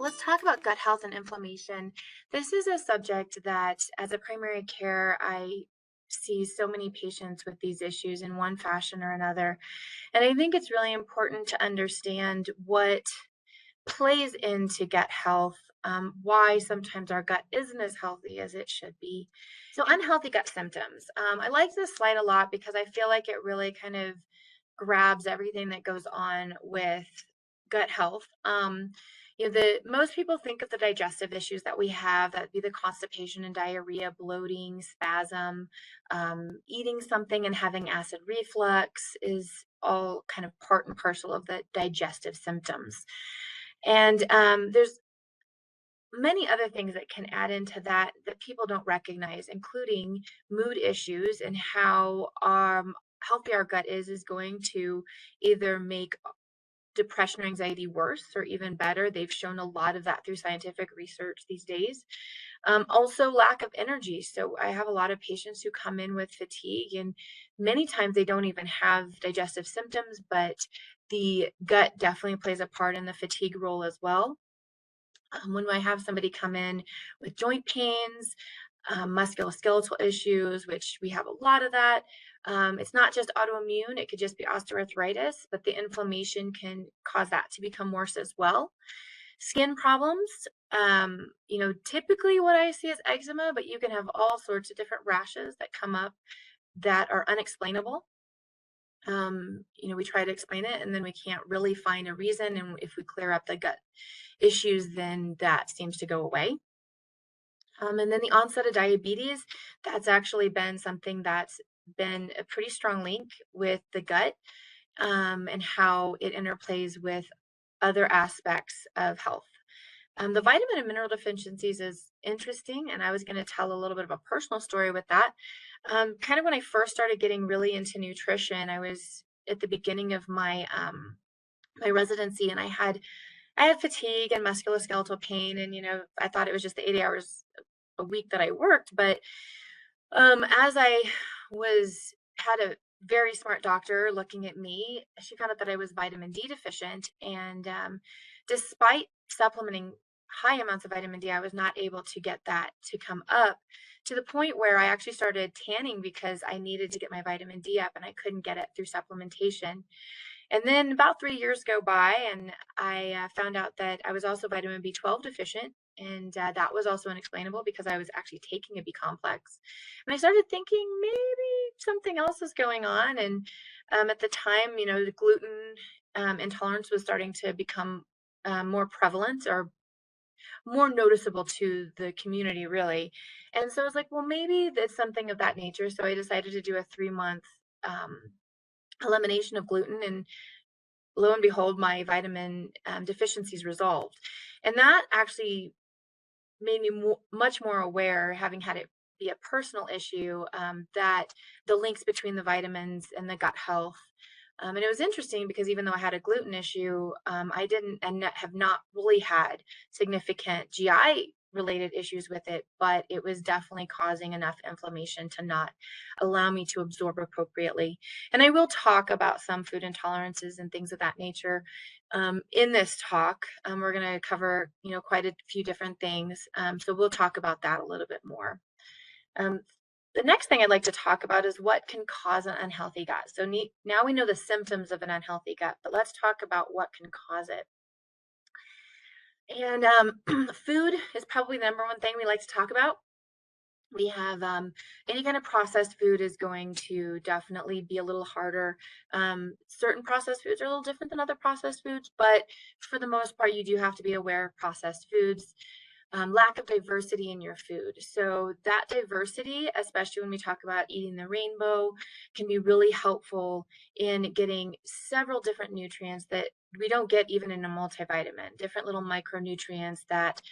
Let's talk about gut health and inflammation. This is a subject that, as a primary care, I see so many patients with these issues in one fashion or another. And I think it's really important to understand what plays into gut health, why sometimes our gut isn't as healthy as it should be. So, unhealthy gut symptoms. I like this slide a lot because I feel like it really kind of grabs everything that goes on with gut health. The most people think of the digestive issues that we have, that'd be the constipation and diarrhea, bloating, spasm, eating something and having acid reflux is all kind of part and parcel of the digestive symptoms. And there's many other things that can add into that people don't recognize, including mood issues and how healthy our gut is going to either make depression or anxiety worse or even better. They've shown a lot of that through scientific research these days. Also, lack of energy. So, I have a lot of patients who come in with fatigue, and many times they don't even have digestive symptoms, but the gut definitely plays a part in the fatigue role as well. When I have somebody come in with joint pains, musculoskeletal issues, which we have a lot of that. It's not just autoimmune, it could just be osteoarthritis, but the inflammation can cause that to become worse as well. Skin problems, typically what I see is eczema, but you can have all sorts of different rashes that come up that are unexplainable. We try to explain it and then we can't really find a reason. And if we clear up the gut issues, then that seems to go away. And then the onset of diabetes, that's actually been something that's been a pretty strong link with the gut, and how it interplays with other aspects of health. The vitamin and mineral deficiencies is interesting, and I was going to tell a little bit of a personal story with that. Kind of when I first started getting really into nutrition, I was at the beginning of my residency, and I had fatigue and musculoskeletal pain, and I thought it was just the 80 hours a week that I worked. But as I was had a very smart doctor looking at me, she found out that I was vitamin D deficient, and despite supplementing high amounts of vitamin D, I was not able to get that to come up to the point where I actually started tanning because I needed to get my vitamin D up, and I couldn't get it through supplementation. And then about 3 years go by, and I found out that I was also vitamin B12 deficient. And that was also unexplainable because I was actually taking a B complex. And I started thinking maybe something else is going on. And at the time, the gluten intolerance was starting to become more prevalent or more noticeable to the community, really. And so I was like, well, maybe it's something of that nature. So I decided to do a 3 month elimination of gluten, and lo and behold, my vitamin deficiencies resolved. And that actually made me much more aware, having had it be a personal issue, that the links between the vitamins and the gut health. And it was interesting because even though I had a gluten issue, I didn't and have not really had significant GI related issues with it, but it was definitely causing enough inflammation to not allow me to absorb appropriately. And I will talk about some food intolerances and things of that nature in this talk. We're going to cover, quite a few different things. So we'll talk about that a little bit more. Um, the next thing I'd like to talk about is what can cause an unhealthy gut. So now we know the symptoms of an unhealthy gut, but let's talk about what can cause it. And food is probably the number one thing we like to talk about. We have any kind of processed food is going to definitely be a little harder. Certain processed foods are a little different than other processed foods, but for the most part, you do have to be aware of processed foods. Lack of diversity in your food. So that diversity, especially when we talk about eating the rainbow, can be really helpful in getting several different nutrients that we don't get even in a multivitamin, different little micronutrients that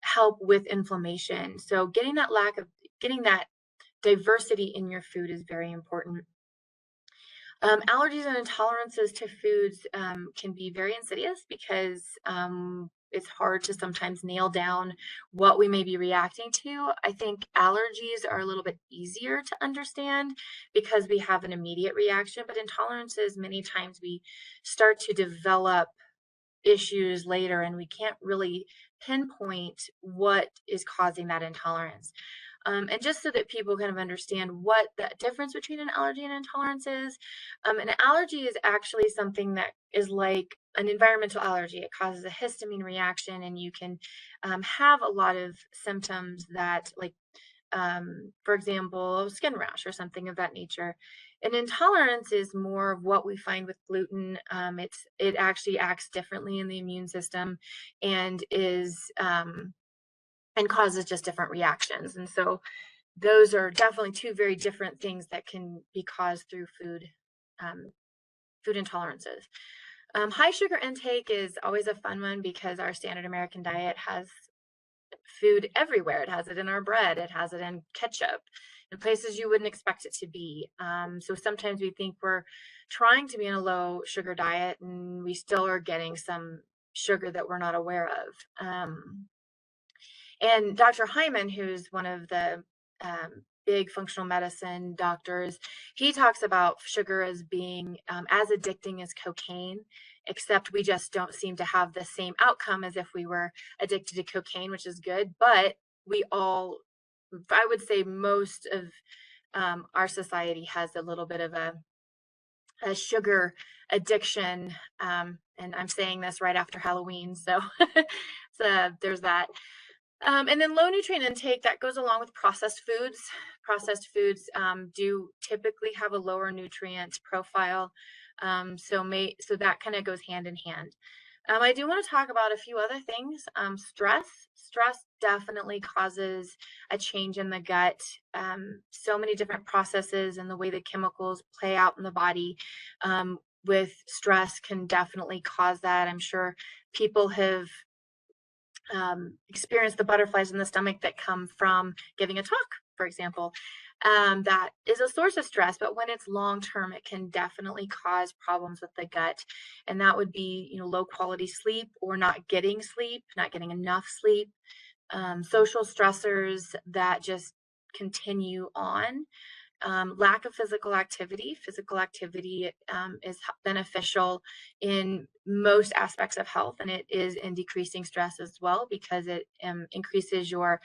help with inflammation. So getting that diversity in your food is very important. Allergies and intolerances to foods can be very insidious because it's hard to sometimes nail down what we may be reacting to. I think allergies are a little bit easier to understand because we have an immediate reaction, but intolerances, many times we start to develop issues later and we can't really pinpoint what is causing that intolerance. And just so that people kind of understand what the difference between an allergy and intolerance is, an allergy is actually something that is like an environmental allergy. It causes a histamine reaction, and you can have a lot of symptoms that, like, for example, skin rash or something of that nature. An intolerance is more of what we find with gluten. It actually acts differently in the immune system, and is and causes just different reactions. And so those are definitely two very different things that can be caused through um, food intolerances. High sugar intake is always a fun one because our standard American diet has food everywhere. It has it in our bread, it has it in ketchup, in places you wouldn't expect it to be. So sometimes we think we're trying to be in a low sugar diet, and we still are getting some sugar that we're not aware of. And Dr. Hyman, who's one of the big functional medicine doctors, he talks about sugar as being as addicting as cocaine, except we just don't seem to have the same outcome as if we were addicted to cocaine, which is good. But we all, I would say most of our society has a little bit of a sugar addiction. And I'm saying this right after Halloween. So, so there's that. And then low nutrient intake, that goes along with processed foods. Processed foods do typically have a lower nutrient profile. So that kind of goes hand in hand. I do want to talk about a few other things. Stress definitely causes a change in the gut. So many different processes and the way the chemicals play out in the body with stress can definitely cause that. I'm sure people have experience the butterflies in the stomach that come from giving a talk, for example. That is a source of stress, but when it's long term, it can definitely cause problems with the gut. And that would be, low quality sleep or not getting sleep, not getting enough sleep, social stressors that just continue on. Lack of physical activity. Physical activity is beneficial in most aspects of health, and it is in decreasing stress as well because it increases your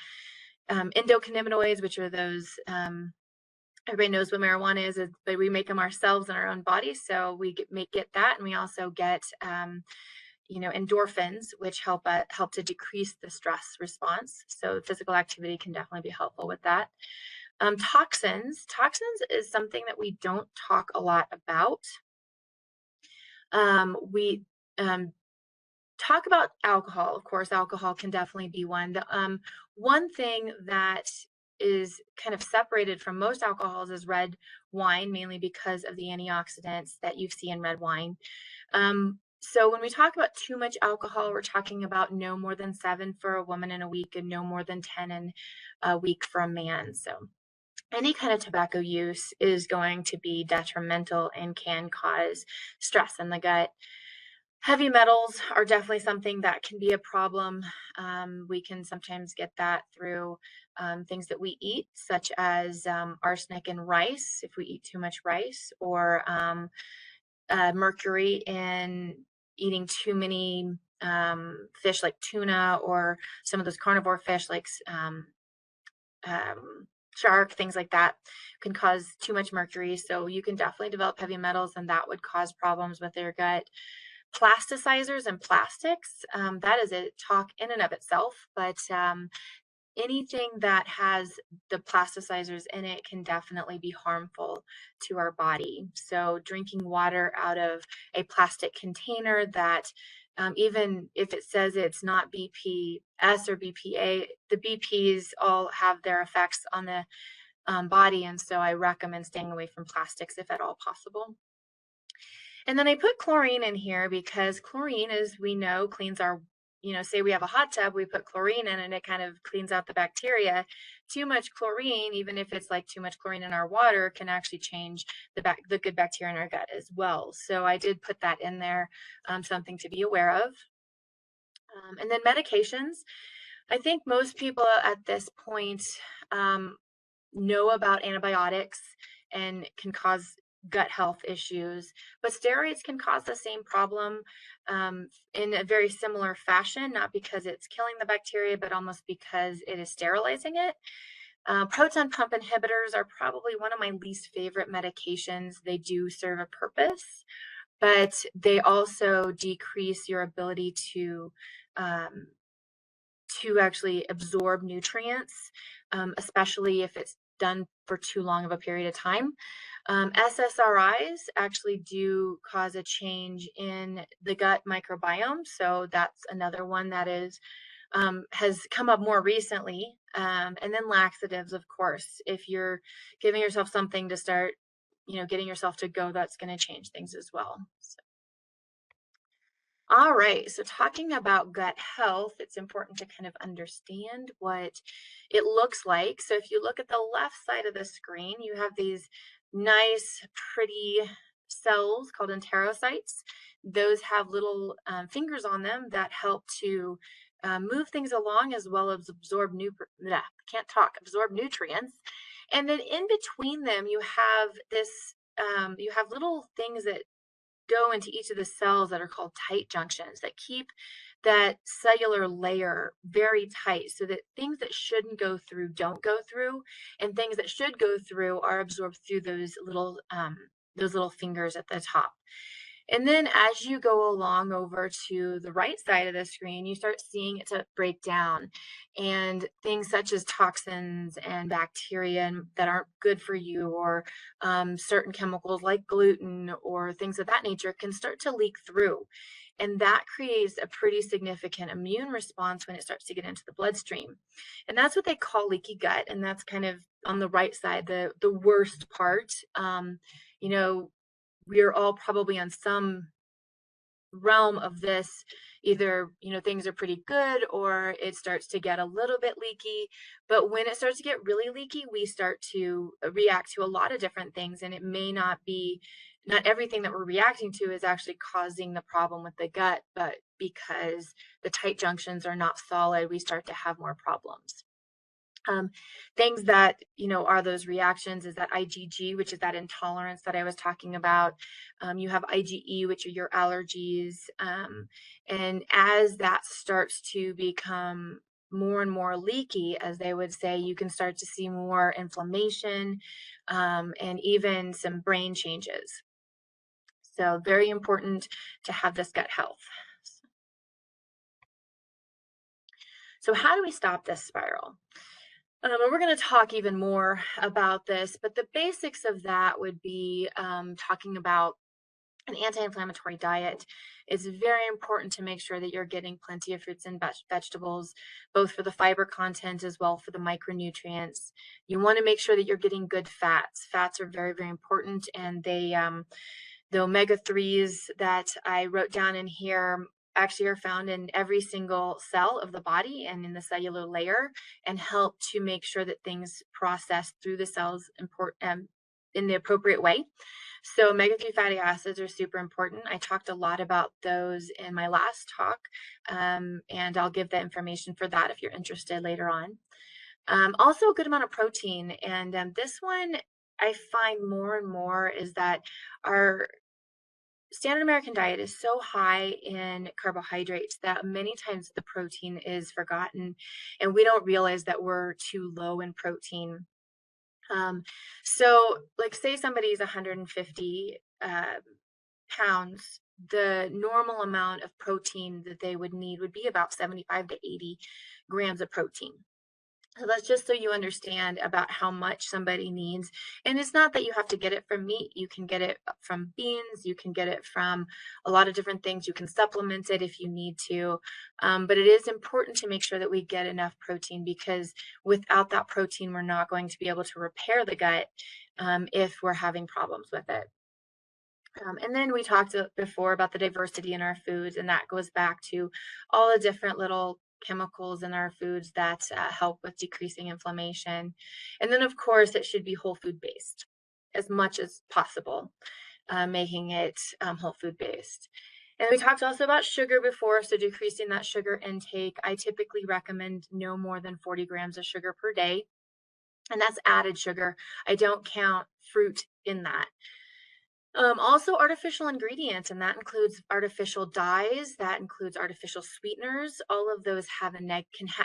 endocannabinoids, which are those. Everybody knows what marijuana is, but we make them ourselves in our own bodies. So we get that, and we also get endorphins, which help to decrease the stress response. So physical activity can definitely be helpful with that. Toxins is something that we don't talk a lot about. We talk about alcohol. Of course, alcohol can definitely be one. One thing that is kind of separated from most alcohols is red wine, mainly because of the antioxidants that you see in red wine. So when we talk about too much alcohol, we're talking about no more than 7 for a woman in a week and no more than 10 in a week for a man. So any kind of tobacco use is going to be detrimental and can cause stress in the gut. Heavy metals are definitely something that can be a problem. We can sometimes get that through things that we eat, such as arsenic in rice, if we eat too much rice, or mercury in eating too many fish like tuna, or some of those carnivore fish like shark, things like that can cause too much mercury. So you can definitely develop heavy metals, and that would cause problems with your gut. Plasticizers and plastics, that is a talk in and of itself, but anything that has the plasticizers in it can definitely be harmful to our body. So drinking water out of a plastic container that even if it says it's not BPS or BPA, the BPs all have their effects on the body. And so I recommend staying away from plastics if at all possible. And then I put chlorine in here because chlorine, as we know, cleans our, say we have a hot tub, we put chlorine in and it kind of cleans out the bacteria. Too much chlorine, even if it's like too much chlorine in our water, can actually change the good bacteria in our gut as well. So I did put that in there, something to be aware of. And then medications. I think most people at this point know about antibiotics and can cause gut health issues. But steroids can cause the same problem in a very similar fashion, not because it's killing the bacteria, but almost because it is sterilizing it. Proton pump inhibitors are probably one of my least favorite medications. They do serve a purpose, but they also decrease your ability um, to actually absorb nutrients, especially if it's done for too long of a period of time. SSRIs actually do cause a change in the gut microbiome, so that's another one that is has come up more recently. And then laxatives, of course, if you're giving yourself something to start, getting yourself to go, that's going to change things as well. So, all right. So, talking about gut health, it's important to kind of understand what it looks like. So, if you look at the left side of the screen, you have these nice, pretty cells called enterocytes. Those have little fingers on them that help to move things along as well as absorb can't talk, absorb nutrients. And then in between them, you have you have little things that go into each of the cells that are called tight junctions that keep that cellular layer very tight so that things that shouldn't go through don't go through, and things that should go through are absorbed through those little fingers at the top. And then as you go along over to the right side of the screen, you start seeing it to break down. And things such as toxins and bacteria that aren't good for you, or certain chemicals like gluten or things of that nature, can start to leak through. And that creates a pretty significant immune response when it starts to get into the bloodstream. And that's what they call leaky gut. And that's kind of on the right side, the worst part. You know, we're all probably on some realm of this. Either things are pretty good or it starts to get a little bit leaky. But when it starts to get really leaky, we start to react to a lot of different things, and it may not everything that we're reacting to is actually causing the problem with the gut, but because the tight junctions are not solid, we start to have more problems. Um, Things that, are those reactions is that IgG, which is that intolerance that I was talking about. You have IgE, which are your allergies. And as that starts to become more and more leaky, as they would say, you can start to see more inflammation, and even some brain changes. So very important to have this gut health. So how do we stop this spiral? And we're going to talk even more about this, but the basics of that would be talking about an anti-inflammatory diet. It's very important to make sure that you're getting plenty of fruits and vegetables, both for the fiber content as well for the micronutrients. You want to make sure that you're getting good fats. Fats are very, very important, and the omega-3s that I wrote down in here actually are found in every single cell of the body and in the cellular layer, and help to make sure that things process through the cells in the appropriate way. So omega-3 fatty acids are super important. I talked a lot about those in my last talk, and I'll give the information for that if you're interested later on. Also a good amount of protein, and this one I find more and more is that our standard American diet is so high in carbohydrates that many times the protein is forgotten, and we don't realize that we're too low in protein. So, like, say somebody's 150 pounds, the normal amount of protein that they would need would be about 75 to 80 grams of protein. So that's just so you understand about how much somebody needs. And it's not that you have to get it from meat. You can get it from beans. You can get it from a lot of different things. You can supplement it if you need to. But it is important to make sure that we get enough protein, because without that protein, we're not going to be able to repair the gut if we're having problems with it. And then we talked before about the diversity in our foods, and that goes back to all the different little chemicals in our foods that help with decreasing inflammation. And then, of course, it should be whole food based as much as possible, making it whole food based. And we talked also about sugar before, so decreasing that sugar intake. I typically recommend no more than 40 grams of sugar per day, and that's added sugar. I don't count fruit in that. Also artificial ingredients, and that includes artificial dyes, that includes artificial sweeteners. All of those have a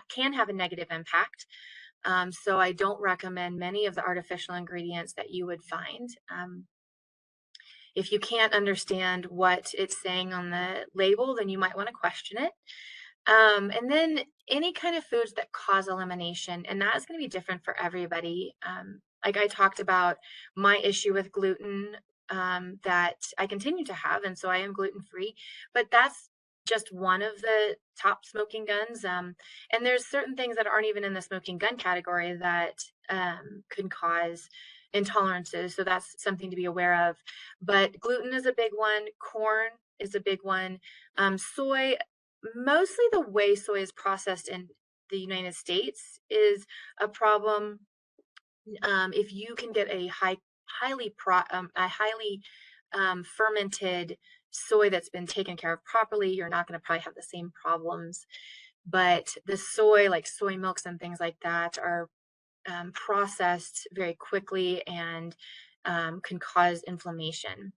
can have a negative impact. So I don't recommend many of the artificial ingredients that you would find. If you can't understand what it's saying on the label, then you might want to question it. And then any kind of foods that cause elimination, and that is going to be different for everybody. Like I talked about my issue with gluten that I continue to have, and so I am gluten free, but that's just one of the top smoking guns. And there's certain things that aren't even in the smoking gun category that can cause intolerances. So that's something to be aware of. But gluten is a big one. Corn is a big one. Soy, mostly the way soy is processed in the United States is a problem. If you can get a highly fermented soy that's been taken care of properly, you're not going to probably have the same problems. But the soy, like soy milks and things like that, are processed very quickly and can cause inflammation.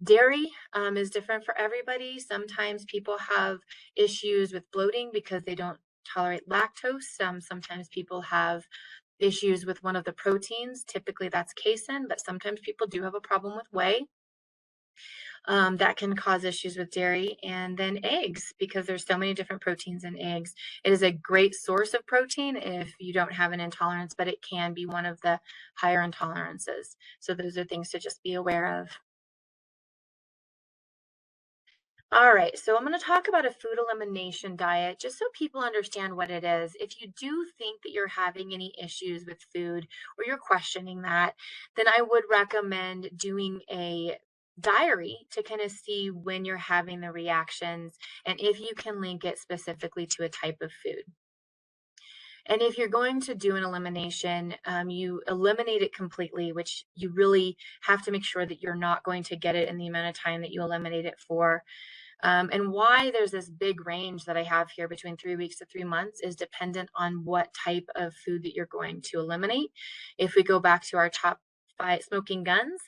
Dairy is different for everybody. Sometimes people have issues with bloating because they don't tolerate lactose. Sometimes people have issues with one of the proteins. Typically that's casein, but sometimes people do have a problem with whey. That can cause issues with dairy, and then eggs, because there's so many different proteins in eggs. It is a great source of protein if you don't have an intolerance, but it can be one of the higher intolerances. So those are things to just be aware of. All right, so I'm going to talk about a food elimination diet just so people understand what it is. If you do think that you're having any issues with food or you're questioning that, then I would recommend doing a diary to kind of see when you're having the reactions and if you can link it specifically to a type of food. And if you're going to do an elimination, you eliminate it completely, which you really have to make sure that you're not going to get it in the amount of time that you eliminate it for. And why there's this big range that I have here between 3 weeks to 3 months is dependent on what type of food that you're going to eliminate. If we go back to our top 5 smoking guns,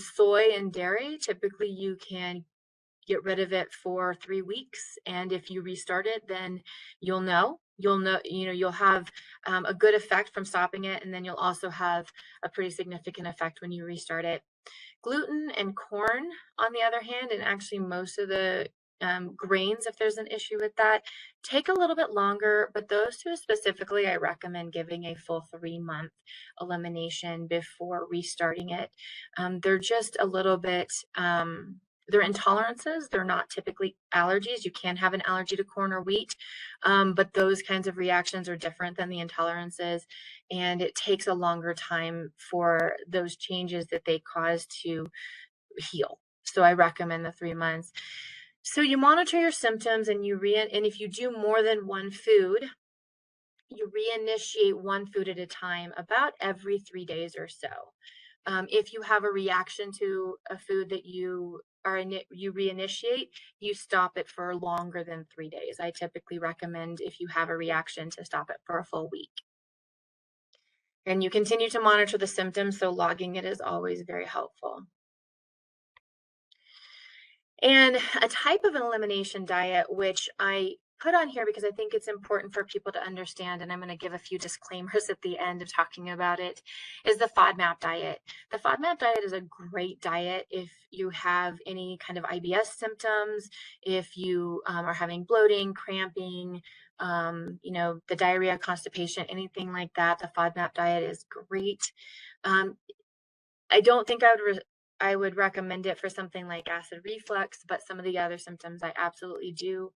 soy and dairy, typically you can get rid of it for 3 weeks. And if you restart it, then you'll have a good effect from stopping it. And then you'll also have a pretty significant effect when you restart it. Gluten and corn, on the other hand, and actually most of the grains, if there's an issue with that, take a little bit longer, but those two specifically, I recommend giving a full 3 month elimination before restarting it. They're just a little bit, they're intolerances. They're not typically allergies. You can have an allergy to corn or wheat, but those kinds of reactions are different than the intolerances, and it takes a longer time for those changes that they cause to heal. So I recommend the 3 months. So you monitor your symptoms and and if you do more than one food, you reinitiate one food at a time about every 3 days or so. If you have a reaction to a food that you reinitiate, you stop it for longer than 3 days. I typically recommend, if you have a reaction, to stop it for a full week. And you continue to monitor the symptoms, so logging it is always very helpful. And a type of an elimination diet, which I put on here because I think it's important for people to understand, and I'm going to give a few disclaimers at the end of talking about it, is the FODMAP diet. The FODMAP diet is a great diet if you have any kind of IBS symptoms, if you are having bloating, cramping, the diarrhea, constipation, anything like that. The FODMAP diet is great. I don't think I would recommend it for something like acid reflux, but some of the other symptoms I absolutely do.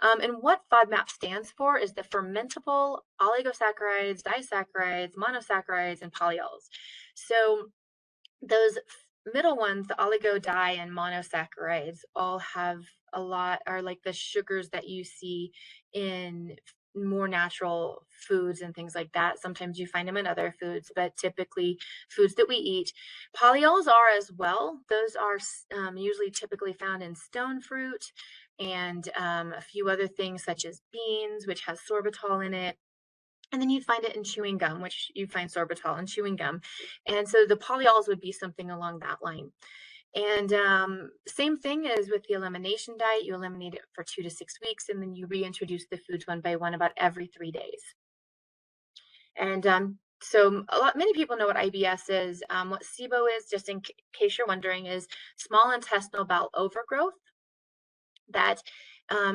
And what FODMAP stands for is the fermentable oligosaccharides, disaccharides, monosaccharides, and polyols. So those middle ones, the oligo, di, and monosaccharides, all are like the sugars that you see in more natural foods and things like that. Sometimes you find them in other foods, but typically foods that we eat. Polyols are as well. Those are usually typically found in stone fruit and a few other things such as beans, which has sorbitol in it. And then you'd find it in chewing gum, which you find sorbitol in chewing gum. And so the polyols would be something along that line. And same thing as with the elimination diet, you eliminate it for 2 to 6 weeks, and then you reintroduce the foods one by one about every 3 days. And so many people know what IBS is. What SIBO is, just in case you're wondering, is small intestinal bowel overgrowth. That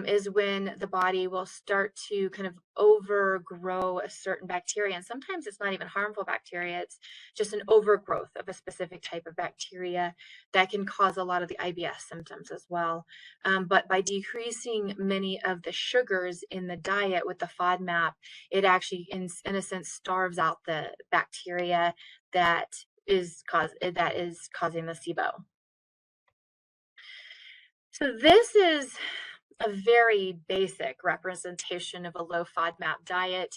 is when the body will start to kind of overgrow a certain bacteria. And sometimes it's not even harmful bacteria, it's just an overgrowth of a specific type of bacteria that can cause a lot of the IBS symptoms as well. But by decreasing many of the sugars in the diet with the FODMAP, it actually, in a sense, starves out the bacteria that that is causing the SIBO. So this is a very basic representation of a low FODMAP diet.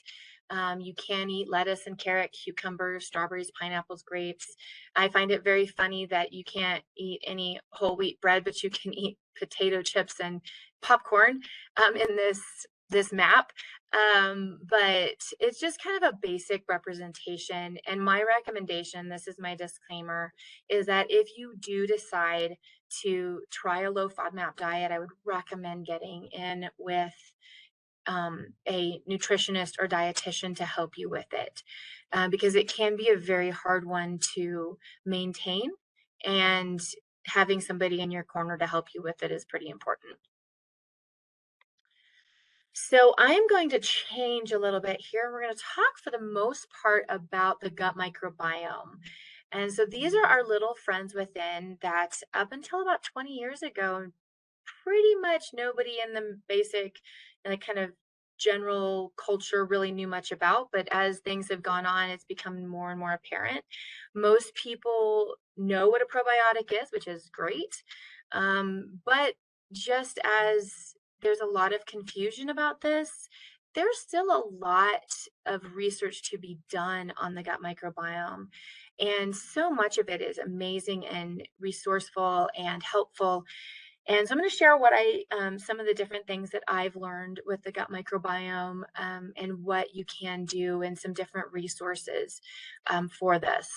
You can eat lettuce and carrot, cucumbers, strawberries, pineapples, grapes. I find it very funny that you can't eat any whole wheat bread, but you can eat potato chips and popcorn in this map. But it's just kind of a basic representation. And my recommendation, this is my disclaimer, is that if you do decide to try a low FODMAP diet, I would recommend getting in with a nutritionist or dietitian to help you with it, because it can be a very hard one to maintain, and having somebody in your corner to help you with it is pretty important. So I'm going to change a little bit here. We're going to talk for the most part about the gut microbiome. And so these are our little friends within that up until about 20 years ago, pretty much nobody in the basic and the kind of general culture really knew much about. But as things have gone on, it's become more and more apparent. Most people know what a probiotic is, which is great. But just as there's a lot of confusion about this, there's still a lot of research to be done on the gut microbiome. And so much of it is amazing and resourceful and helpful. And so I'm going to share some of the different things that I've learned with the gut microbiome, and what you can do, and some different resources for this.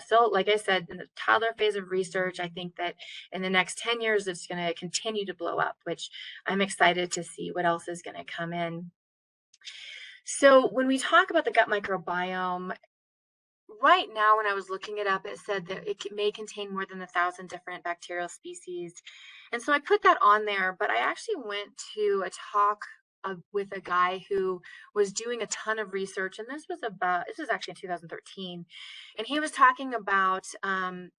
So like I said, in the toddler phase of research, I think that in the next 10 years, it's going to continue to blow up, which I'm excited to see what else is going to come in. So when we talk about the gut microbiome, right now, when I was looking it up, it said that may contain more than 1,000 different bacterial species. And so I put that on there, but I actually went to a talk with a guy who was doing a ton of research. And this was actually in 2013. And he was talking about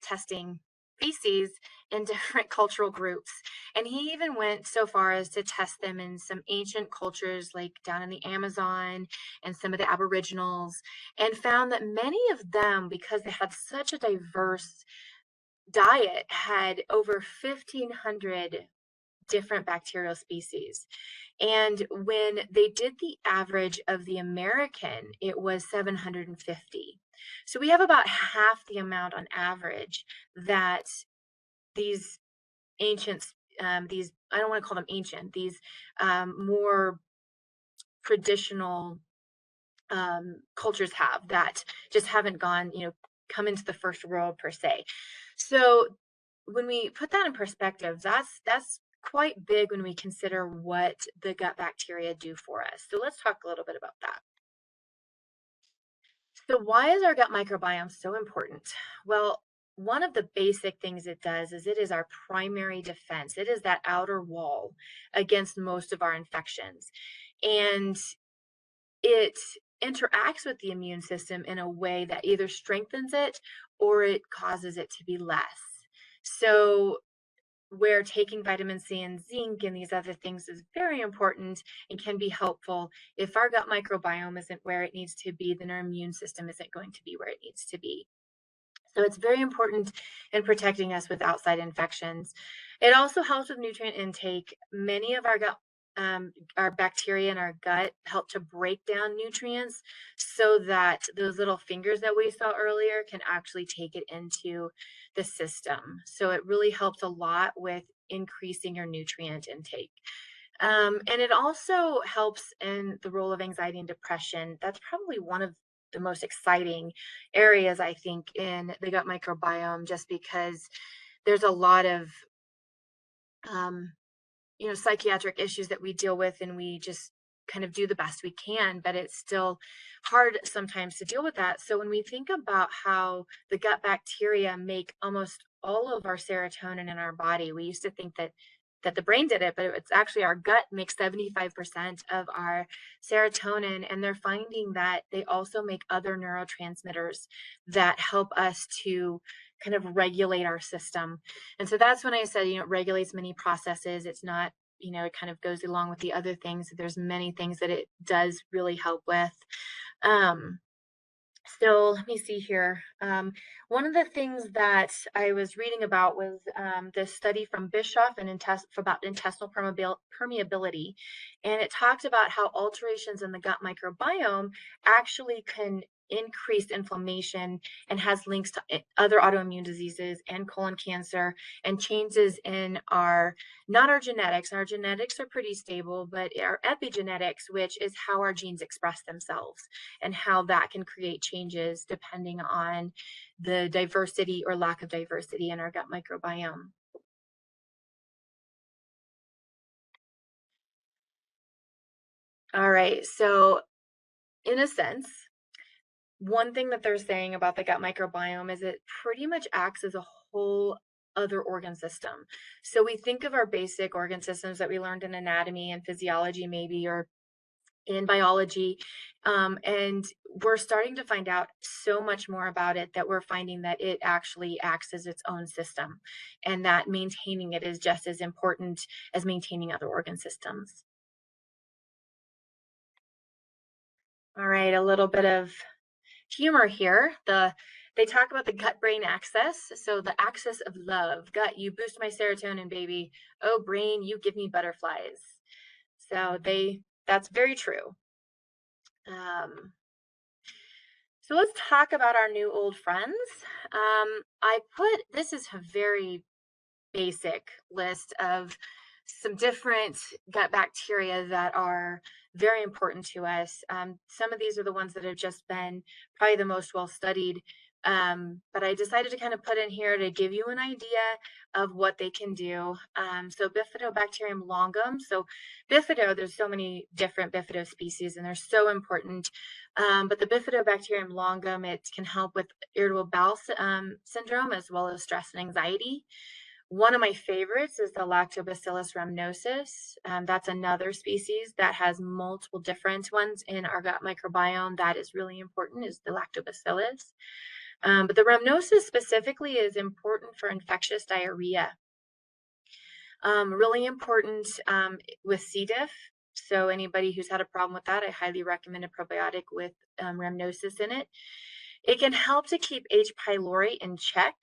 testing species in different cultural groups. And he even went so far as to test them in some ancient cultures, like down in the Amazon and some of the Aboriginals, and found that many of them, because they had such a diverse diet, had over 1,500 different bacterial species. And when they did the average of the American, it was 750. So we have about half the amount on average that these ancients, these, I don't want to call them ancient, these more traditional cultures have, that just haven't come into the first world per se. So when we put that in perspective, that's quite big when we consider what the gut bacteria do for us. So let's talk a little bit about that. So why is our gut microbiome so important? Well, one of the basic things it does is it is our primary defense. It is that outer wall against most of our infections. And it interacts with the immune system in a way that either strengthens it or it causes it to be less. So where taking vitamin C and zinc and these other things is very important and can be helpful, if our gut microbiome isn't where it needs to be, then our immune system isn't going to be where it needs to be. So it's very important in protecting us with outside infections. It also helps with nutrient intake. Many of our bacteria in our gut help to break down nutrients so that those little fingers that we saw earlier can actually take it into the system. So it really helps a lot with increasing your nutrient intake. And it also helps in the role of anxiety and depression. That's probably one of the most exciting areas, I think, in the gut microbiome, just because there's a lot of um, psychiatric issues that we deal with, and we just kind of do the best we can, but it's still hard sometimes to deal with that. So when we think about how the gut bacteria make almost all of our serotonin in our body, we used to think that the brain did it, but it's actually our gut makes 75% of our serotonin, and they're finding that they also make other neurotransmitters that help us to kind of regulate our system. And so that's when I said, it regulates many processes. It's not, it kind of goes along with the other things. There's many things that it does really help with. Um, so let me see here. One of the things that I was reading about was this study from Bischoff and about intestinal permeability. And it talked about how alterations in the gut microbiome actually can increase inflammation and has links to other autoimmune diseases and colon cancer and changes in not our genetics. Our genetics are pretty stable, but our epigenetics, which is how our genes express themselves and how that can create changes depending on the diversity or lack of diversity in our gut microbiome. All right, so in a sense, one thing that they're saying about the gut microbiome is it pretty much acts as a whole other organ system. So we think of our basic organ systems that we learned in anatomy and physiology, maybe, or in biology. And we're starting to find out so much more about it that we're finding that it actually acts as its own system, and that maintaining it is just as important as maintaining other organ systems. All right, a little bit of humor here. They talk about the gut brain axis. So the axis of love. Gut, you boost my serotonin, baby. Oh, brain, you give me butterflies. So that's very true. So let's talk about our new old friends. This is a very basic list of some different gut bacteria that are very important to us. Some of these are the ones that have just been probably the most well studied. But I decided to kind of put in here to give you an idea of what they can do. So Bifidobacterium longum. So Bifido, there's so many different Bifido species and they're so important. But the Bifidobacterium longum, it can help with irritable bowel syndrome as well as stress and anxiety. One of my favorites is the Lactobacillus rhamnosus. That's another species that has multiple different ones in our gut microbiome. That is really important, is the Lactobacillus. But the rhamnosus specifically is important for infectious diarrhea. Really important with C. diff. So anybody who's had a problem with that, I highly recommend a probiotic with rhamnosus in it. It can help to keep H. pylori in check.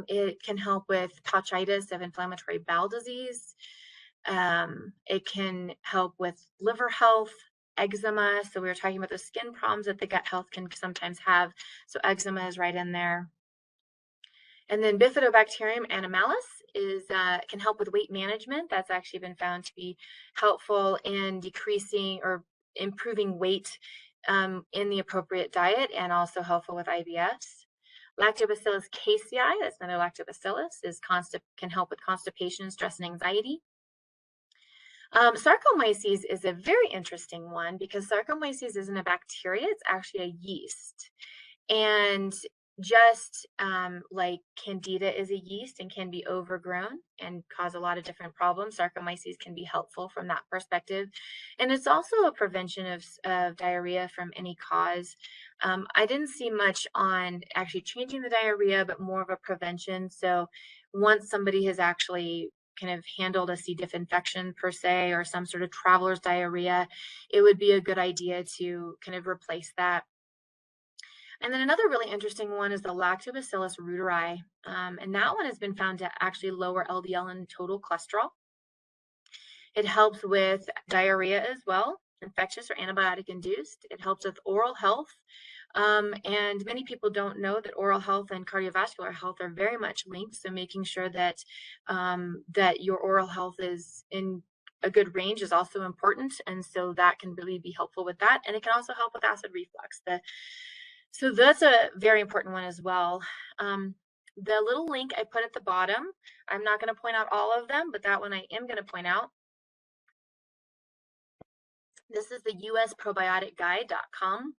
It can help with pouchitis of inflammatory bowel disease. It can help with liver health, eczema. So we were talking about the skin problems that the gut health can sometimes have. So eczema is right in there. And then Bifidobacterium animalis can help with weight management. That's actually been found to be helpful in decreasing or improving weight in the appropriate diet, and also helpful with IBS. Lactobacillus casei, that's another lactobacillus, can help with constipation, stress, and anxiety. Saccharomyces is a very interesting one because Saccharomyces isn't a bacteria, it's actually a yeast. And just like Candida is a yeast and can be overgrown and cause a lot of different problems, Saccharomyces can be helpful from that perspective. And it's also a prevention of diarrhea from any cause. I didn't see much on actually changing the diarrhea, but more of a prevention. So once somebody has actually kind of handled a C. diff infection per se, or some sort of traveler's diarrhea, it would be a good idea to kind of replace that. And then another really interesting one is the Lactobacillus reuteri. And that one has been found to actually lower LDL and total cholesterol. It helps with diarrhea as well, infectious or antibiotic induced. It helps with oral health. And many people don't know that oral health and cardiovascular health are very much linked. So making sure that that your oral health is in a good range is also important. And so that can really be helpful with that. And it can also help with acid reflux. So that's a very important one as well. The little link I put at the bottom, I'm not going to point out all of them, but that one I am going to point out. This is the usprobioticguide.com.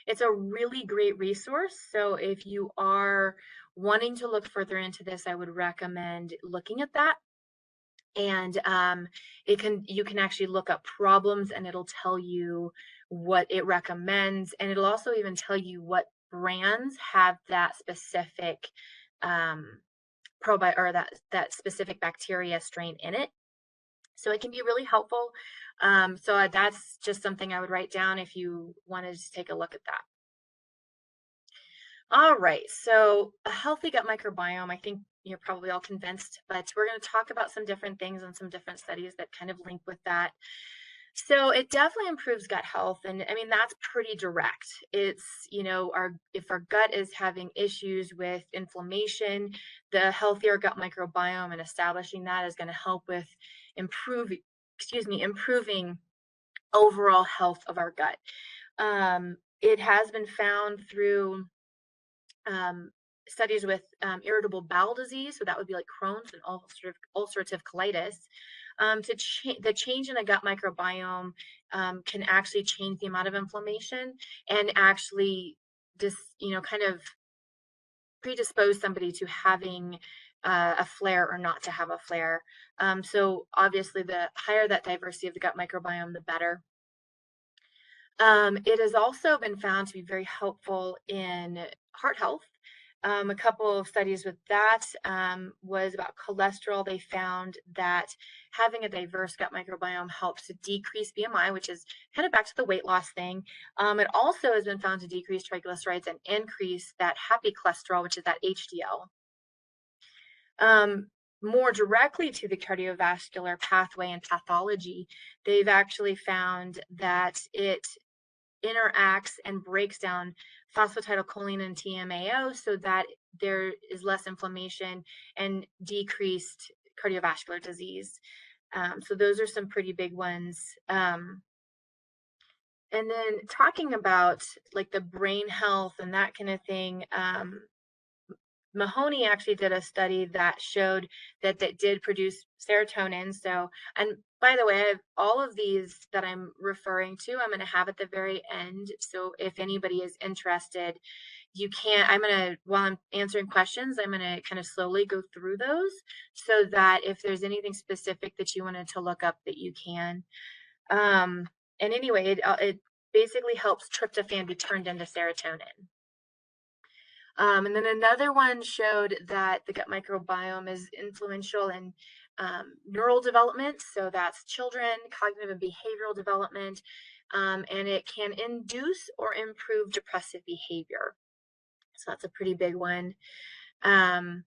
It's a really great resource. So if you are wanting to look further into this, I would recommend looking at that. And you can actually look up problems and it'll tell you what it recommends, and it'll also even tell you what brands have that specific or that specific bacteria strain in it. So it can be really helpful. So that's just something I would write down if you wanted to take a look at that. All right, so a healthy gut microbiome, I think you're probably all convinced, but we're going to talk about some different things and some different studies that kind of link with that. So it definitely improves gut health. And I mean, that's pretty direct. It's, if our gut is having issues with inflammation, the healthier gut microbiome and establishing that is going to help with improving overall health of our gut. It has been found through studies with irritable bowel disease, so that would be like Crohn's and ulcerative colitis. The change in the gut microbiome can actually change the amount of inflammation and actually just kind of predispose somebody to having a flare or not to have a flare. So obviously, the higher that diversity of the gut microbiome, the better. It has also been found to be very helpful in heart health. A couple of studies with that was about cholesterol. They found that having a diverse gut microbiome helps to decrease BMI, which is kind of back to the weight loss thing. It also has been found to decrease triglycerides and increase that happy cholesterol, which is that HDL. More directly to the cardiovascular pathway and pathology, they've actually found that it interacts and breaks down phosphatidylcholine and TMAO so that there is less inflammation and decreased cardiovascular disease. So those are some pretty big ones. And then talking about like the brain health and that kind of thing, Mahoney actually did a study that showed that did produce serotonin. So, and by the way, I have all of these that I'm referring to, I'm going to have at the very end. So if anybody is interested, while I'm answering questions, I'm going to kind of slowly go through those so that if there's anything specific that you wanted to look up, that you can. And anyway, it basically helps tryptophan be turned into serotonin. And then another one showed that the gut microbiome is influential in neural development. So that's children, cognitive and behavioral development, and it can induce or improve depressive behavior. So that's a pretty big one. And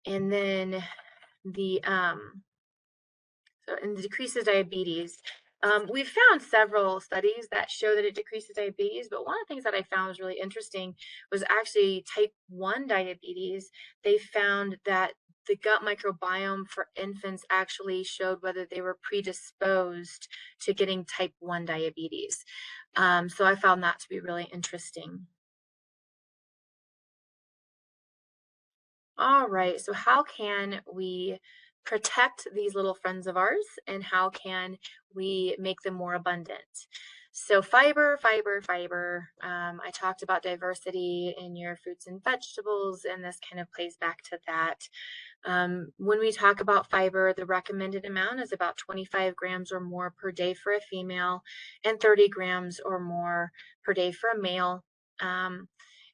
then it decreases diabetes. We've found several studies that show that it decreases diabetes, but one of the things that I found was really interesting was actually type 1 diabetes. They found that the gut microbiome for infants actually showed whether they were predisposed to getting type 1 diabetes. So I found that to be really interesting. All right, so how can we protect these little friends of ours, and how can we make them more abundant? So fiber, fiber, fiber. I talked about diversity in your fruits and vegetables, and this kind of plays back to that. When we talk about fiber, the recommended amount is about 25 grams or more per day for a female and 30 grams or more per day for a male.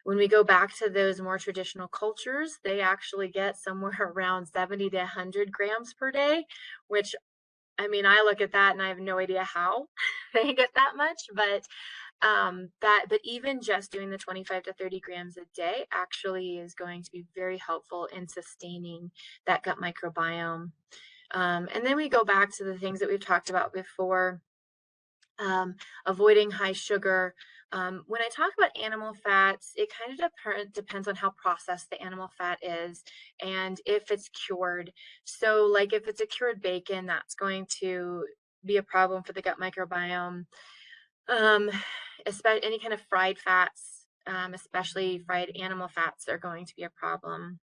When we go back to those more traditional cultures, they actually get somewhere around 70 to 100 grams per day, which, I mean, I look at that and I have no idea how they get that much, but even just doing the 25 to 30 grams a day actually is going to be very helpful in sustaining that gut microbiome. And then we go back to the things that we've talked about before, avoiding high sugar. When I talk about animal fats, it kind of depends on how processed the animal fat is and if it's cured. So like if it's a cured bacon, that's going to be a problem for the gut microbiome. Especially any kind of fried fats, especially fried animal fats are going to be a problem.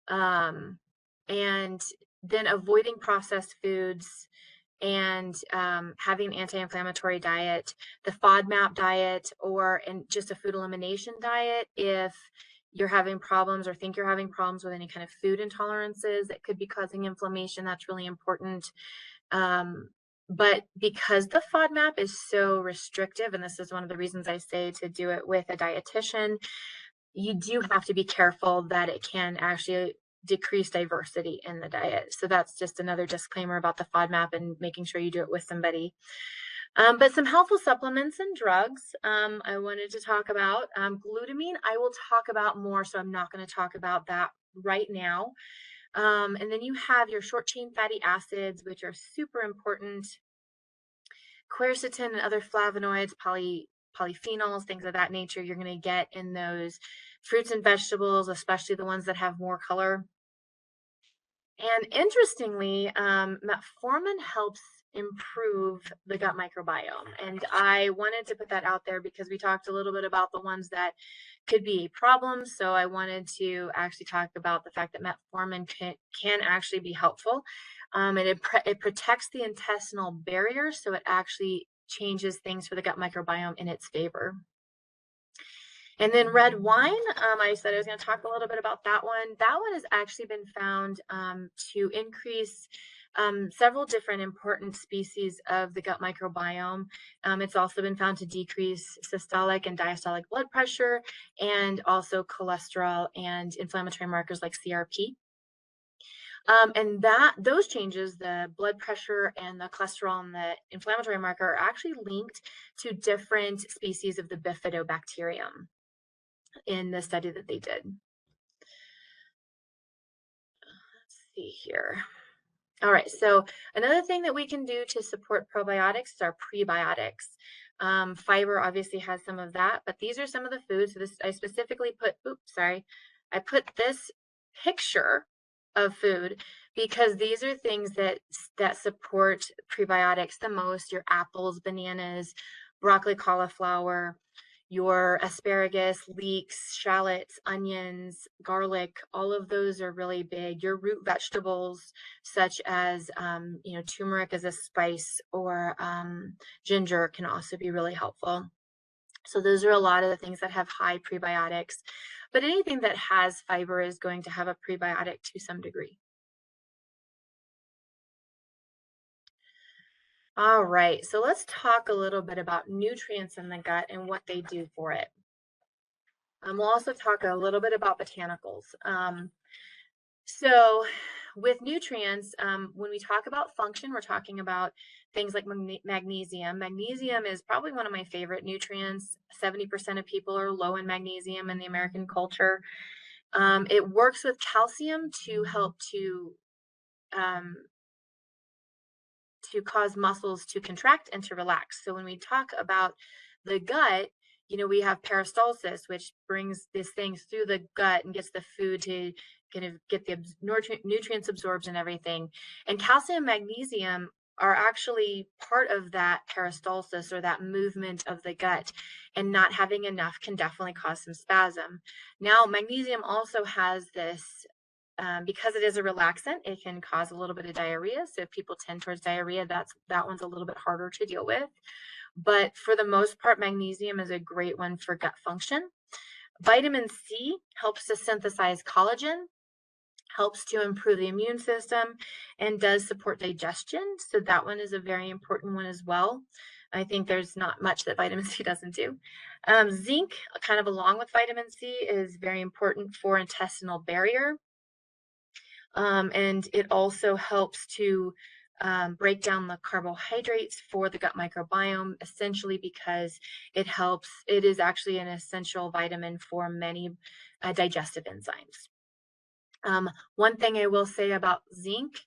Um, and then avoiding processed foods and having an anti-inflammatory diet, the FODMAP diet, or just a food elimination diet if you're having problems or think you're having problems with any kind of food intolerances that could be causing inflammation. That's really important. Um, but because the FODMAP is so restrictive, and this is one of the reasons I say to do it with a dietitian, you do have to be careful that it can actually decrease diversity in the diet. So that's just another disclaimer about the FODMAP and making sure you do it with somebody. But some helpful supplements and drugs I wanted to talk about. Glutamine, I will talk about more, so I'm not going to talk about that right now. And then you have your short chain fatty acids, which are super important. Quercetin and other flavonoids, polyphenols, things of that nature, you're going to get in those fruits and vegetables, especially the ones that have more color. And interestingly, metformin helps improve the gut microbiome. And I wanted to put that out there because we talked a little bit about the ones that could be a problem. So I wanted to actually talk about the fact that metformin can actually be helpful. And it protects the intestinal barrier. So it actually changes things for the gut microbiome in its favor. And then red wine, I said I was going to talk a little bit about that one. That one has actually been found to increase several different important species of the gut microbiome. It's also been found to decrease systolic and diastolic blood pressure and also cholesterol and inflammatory markers like CRP. And those changes, the blood pressure and the cholesterol and the inflammatory marker, are actually linked to different species of the bifidobacterium in the study that they did. Let's see here. All right, so another thing that we can do to support probiotics is our prebiotics. Fiber obviously has some of that, but these are some of the foods. So this, I specifically put, I put this picture of food because these are things that support prebiotics the most. Your apples, bananas, broccoli, cauliflower, your asparagus, leeks, shallots, onions, garlic, all of those are really big. Your root vegetables, such as, turmeric as a spice, or ginger, can also be really helpful. So those are a lot of the things that have high prebiotics, but anything that has fiber is going to have a prebiotic to some degree. All right, so let's talk a little bit about nutrients in the gut and what they do for it. We'll also talk a little bit about botanicals. So with nutrients, when we talk about function, we're talking about things like magnesium. Magnesium is probably one of my favorite nutrients. 70% of people are low in magnesium in the American culture. It works with calcium to help um, to cause muscles to contract and to relax. So when we talk about the gut, we have peristalsis, which brings these things through the gut and gets the food to kind of get the nutrients absorbed and everything. And calcium and magnesium are actually part of that peristalsis, or that movement of the gut, and not having enough can definitely cause some spasm. Now, magnesium also has this, because it is a relaxant, it can cause a little bit of diarrhea. So if people tend towards diarrhea, that one's a little bit harder to deal with. But for the most part, magnesium is a great one for gut function. Vitamin C helps to synthesize collagen, helps to improve the immune system, and does support digestion. So that one is a very important one as well. I think there's not much that vitamin C doesn't do. Zinc, kind of along with vitamin C, is very important for intestinal barrier. And it also helps to break down the carbohydrates for the gut microbiome, essentially because it is actually an essential vitamin for many digestive enzymes. One thing I will say about zinc,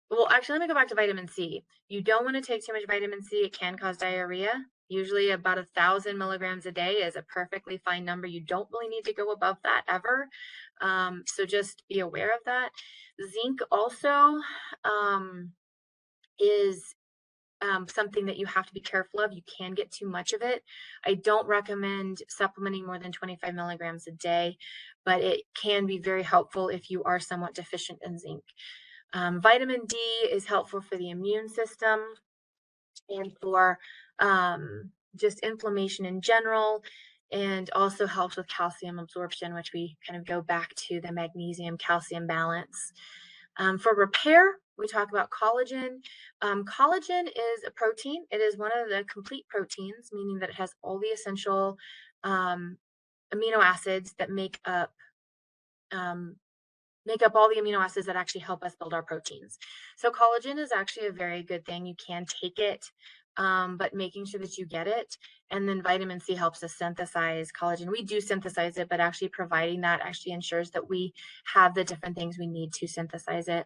well, actually, let me go back to vitamin C. You don't want to take too much vitamin C. It can cause diarrhea. Usually about 1,000 milligrams a day is a perfectly fine number. You don't really need to go above that ever. So just be aware of that. Zinc also is something that you have to be careful of. You can get too much of it. I don't recommend supplementing more than 25 milligrams a day, but it can be very helpful if you are somewhat deficient in zinc. Vitamin D is helpful for the immune system and for just inflammation in general, and also helps with calcium absorption, which we kind of go back to the magnesium calcium balance. For repair, we talk about collagen. Collagen is a protein. It is one of the complete proteins, meaning that it has all the essential amino acids that make up all the amino acids that actually help us build our proteins. So collagen is actually a very good thing. You can take it, but making sure that you get it. And then vitamin C helps us synthesize collagen. We do synthesize it, but actually providing that actually ensures that we have the different things we need to synthesize it.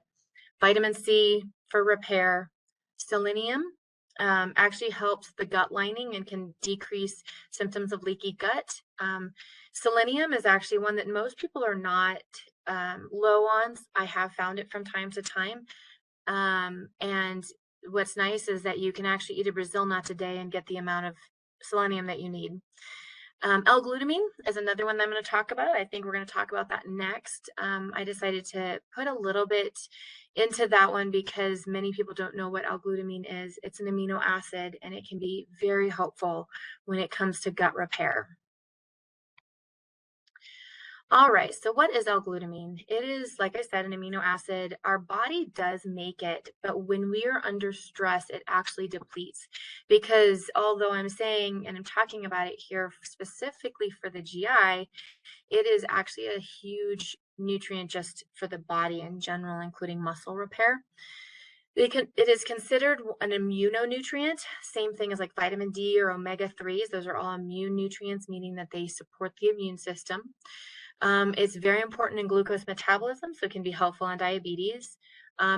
Vitamin C for repair. Selenium actually helps the gut lining and can decrease symptoms of leaky gut. Selenium is actually one that most people are not low on. I have found it from time to time. And what's nice is that you can actually eat a Brazil nut a day and get the amount of selenium that you need. L-glutamine is another one that I'm going to talk about. I think we're going to talk about that next. I decided to put a little bit into that one because many people don't know what L-glutamine is. It's an amino acid, and it can be very helpful when it comes to gut repair. All right, so what is L-glutamine? It is, like I said, an amino acid. Our body does make it, but when we are under stress, it actually depletes. Because although I'm saying, and I'm talking about it here specifically for the GI, it is actually a huge nutrient just for the body in general, including muscle repair. It is considered an immunonutrient, same thing as like vitamin D or omega-3s. Those are all immune nutrients, meaning that they support the immune system. It's very important in glucose metabolism, so it can be helpful in diabetes.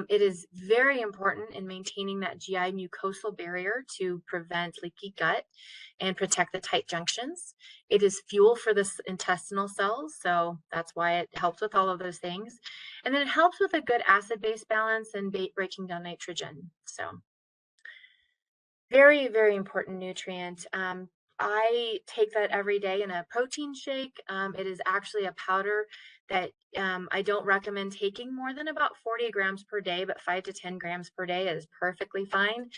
It is very important in maintaining that GI mucosal barrier to prevent leaky gut and protect the tight junctions. It is fuel for the intestinal cells, so that's why it helps with all of those things. And then it helps with a good acid-base balance and breaking down nitrogen. So very, very important nutrient. I take that every day in a protein shake. It is actually a powder that I don't recommend taking more than about 40 grams per day, but 5 to 10 grams per day is perfectly fine.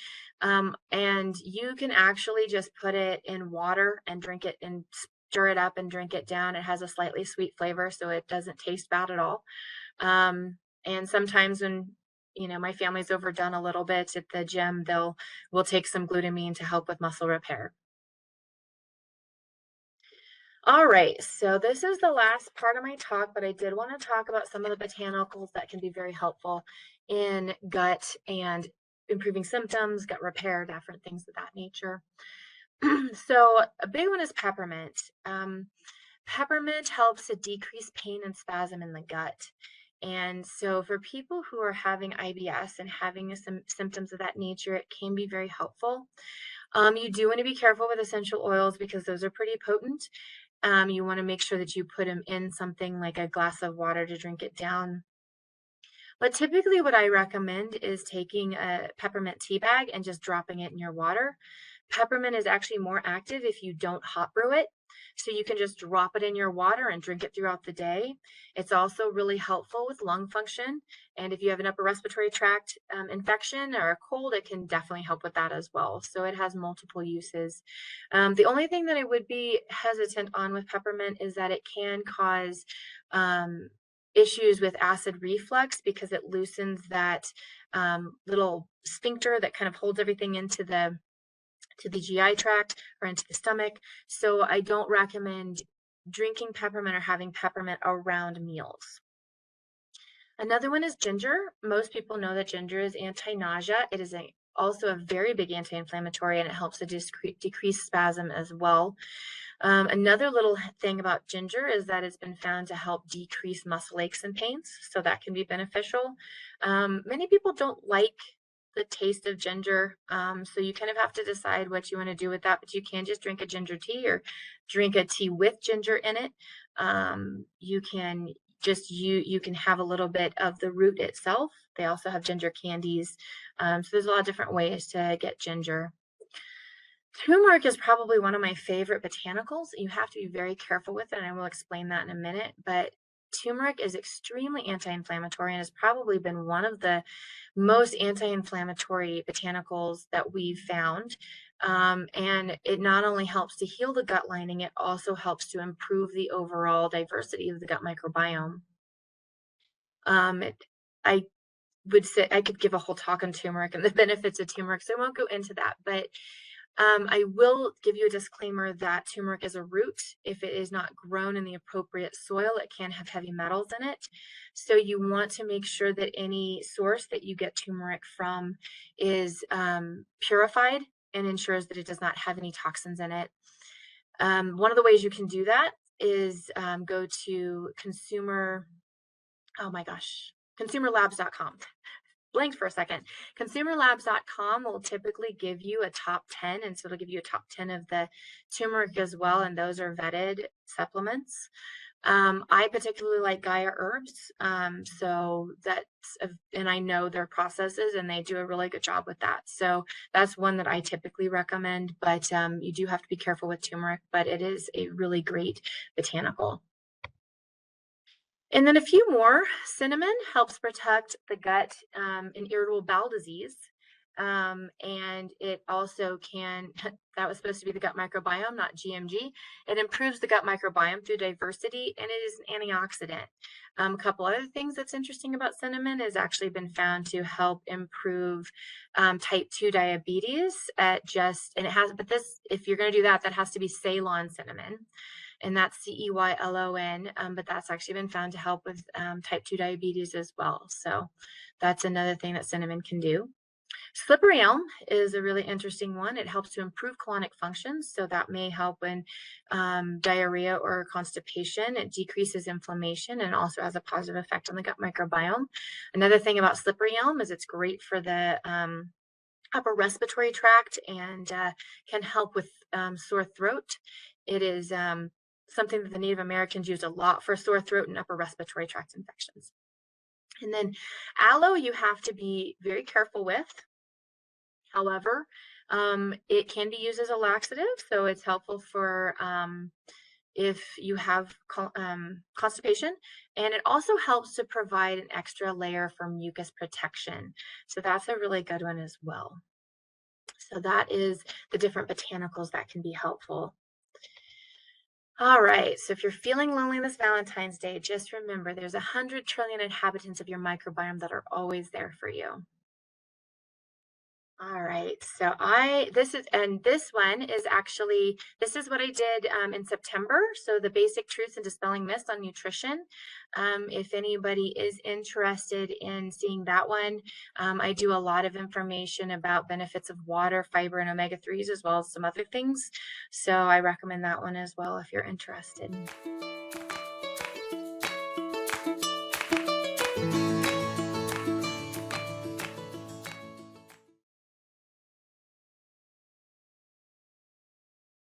And you can actually just put it in water and drink it and stir it up and drink it down. It has a slightly sweet flavor, so it doesn't taste bad at all. And sometimes when my family's overdone a little bit at the gym, we'll take some glutamine to help with muscle repair. All right, so this is the last part of my talk, but I did want to talk about some of the botanicals that can be very helpful in gut and improving symptoms, gut repair, different things of that nature. So a big one is peppermint. Peppermint helps to decrease pain and spasm in the gut. And so for people who are having IBS and having some symptoms of that nature, it can be very helpful. You do want to be careful with essential oils because those are pretty potent. You want to make sure that you put them in something like a glass of water to drink it down. But typically what I recommend is taking a peppermint tea bag and just dropping it in your water. Peppermint is actually more active if you don't hot brew it. So you can just drop it in your water and drink it throughout the day. It's also really helpful with lung function. And if you have an upper respiratory tract infection or a cold, it can definitely help with that as well. So it has multiple uses. The only thing that I would be hesitant on with peppermint is that it can cause issues with acid reflux because it loosens that little sphincter that kind of holds everything into the GI tract or into the stomach. So I don't recommend drinking peppermint or having peppermint around meals. Another one is ginger. Most people know that ginger is anti-nausea. It is also a very big anti-inflammatory, and it helps to decrease spasm as well. Another little thing about ginger is that it's been found to help decrease muscle aches and pains, so that can be beneficial. Many people don't like the taste of ginger, so you kind of have to decide what you want to do with that, but you can just drink a ginger tea or drink a tea with ginger in it. You can you can have a little bit of the root itself. They also have ginger candies. So there's a lot of different ways to get ginger. Turmeric is probably one of my favorite botanicals. You have to be very careful with it, and I will explain that in a minute. But turmeric is extremely anti-inflammatory and has probably been one of the most anti-inflammatory botanicals that we've found. And it not only helps to heal the gut lining, it also helps to improve the overall diversity of the gut microbiome. It, I would say I could give a whole talk on turmeric and the benefits of turmeric, so I won't go into that. But I will give you a disclaimer that turmeric is a root. If it is not grown in the appropriate soil, it can have heavy metals in it. So you want to make sure that any source that you get turmeric from is purified and ensures that it does not have any toxins in it. One of the ways you can do that is go to consumerlabs.com. Blanked for a second. Consumerlabs.com will typically give you a top 10, and so it'll give you a top 10 of the turmeric as well, and those are vetted supplements. I particularly like Gaia Herbs, so and I know their processes, and they do a really good job with that. So that's one that I typically recommend, but you do have to be careful with turmeric, but it is a really great botanical. And then a few more. Cinnamon helps protect the gut in irritable bowel disease. And it also can, that was supposed to be the gut microbiome, not GMG. It improves the gut microbiome through diversity, and it is an antioxidant. A couple other things that's interesting about cinnamon is actually been found to help improve type 2 diabetes and it has, but this, if you're going to do that, that has to be Ceylon cinnamon. And that's Ceylon, but that's actually been found to help with type 2 diabetes as well. So that's another thing that cinnamon can do. Slippery elm is a really interesting one. It helps to improve colonic functions, so that may help in diarrhea or constipation. It decreases inflammation and also has a positive effect on the gut microbiome. Another thing about slippery elm is it's great for the upper respiratory tract and can help with sore throat. It is something that the Native Americans used a lot for sore throat and upper respiratory tract infections. And then aloe, you have to be very careful with. However, it can be used as a laxative, so it's helpful for if you have constipation, and it also helps to provide an extra layer for mucus protection. So that's a really good one as well. So that is the different botanicals that can be helpful. All right, so if you're feeling lonely this Valentine's Day, just remember there's 100 trillion inhabitants of your microbiome that are always there for you. All right, so this one is actually, this is what I did in September. So the basic truths and dispelling myths on nutrition. If anybody is interested in seeing that one, I do a lot of information about benefits of water, fiber, and omega-3s, as well as some other things. So I recommend that one as well if you're interested.